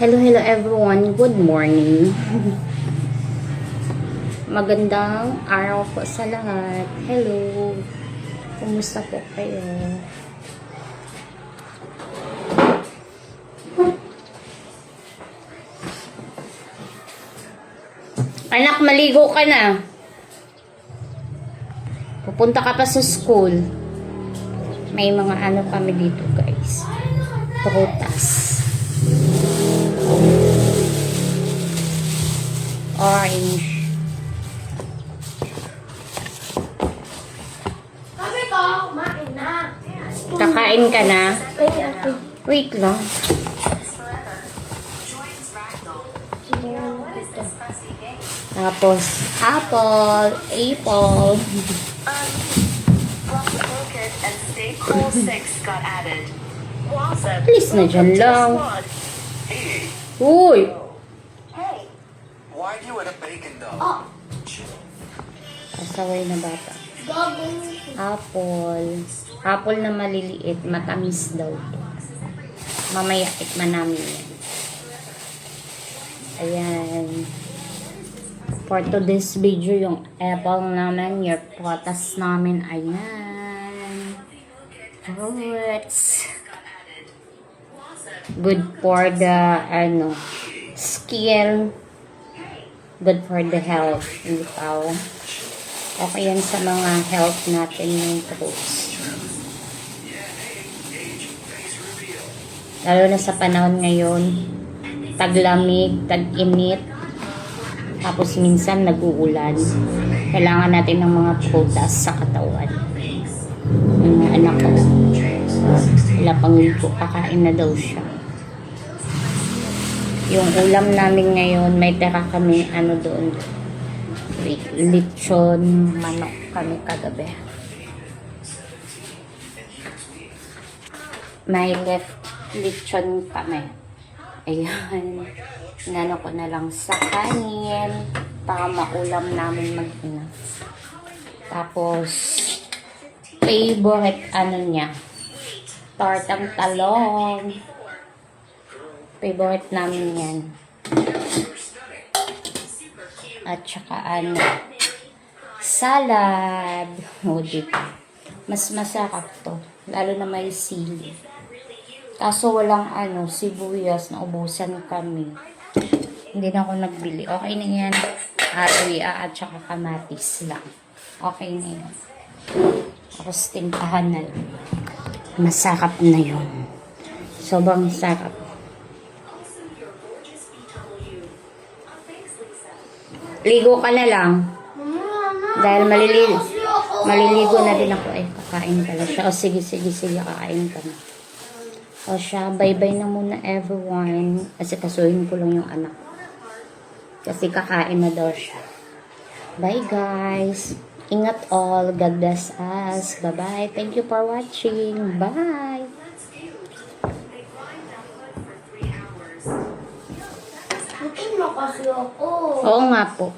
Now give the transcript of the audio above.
Hello everyone. Good morning. Magandang araw po sa lahat. Hello. Kumusta po kayo? Anak, maligo ka na. Pupunta ka pa sa school. May mga ano kami dito, guys. Prutas. Orange. Sabi ko, kumain na. Kakain ka na? Wait lang. Tapos, apple. Please na dyan lang. Uy! Why are you at a bacon though? Pasaway na bata. Gagawin. Apple. Apple na maliliit. Matamis daw. Mamaya tikman namin yan. Ayan. For today's video, yung apple namin, yung prutas namin. Ayan. Fruits. Good for the, skin. Good for the health. Ikaw. Okay yan sa mga health natin yung fruits. Lalo na sa panahon ngayon. Taglamig, tag-init. Tapos minsan nag-uulan. Kailangan natin ng mga prutas sa katawan. Yung anak ko. Wala pang ligo. Kakain na daw siya. Yung ulam namin ngayon, may tira kami, doon. Lechon, manok kami kagabi. May left lechon kami. Ayan. Inano ko na lang sa kanin para maulam namin mag-ina. Tapos, favorite niya, tortang talong. Favorite namin yan. At saka salad. O, dito. Mas masarap to. Lalo na may sili. Kaso walang sibuyas. Naubusan kami. Hindi na ako nagbili. Okay na yan. Aloe at saka kamatis lang. Okay na yan. Tapos tintahan na lang. Masarap na yun. Sobrang sarap. Ligo ka na lang. Dahil maliligo na din ako. Ay, kakain ka lang siya. O, sige, kakain ka na. O siya, bye-bye na muna everyone. Kasi kasuhin ko lang yung anak. Kasi kakain na daw siya. Bye guys. Ingat all. God bless us. Bye-bye. Thank you for watching. Bye. Gutom na kasi ako. Oo nga po.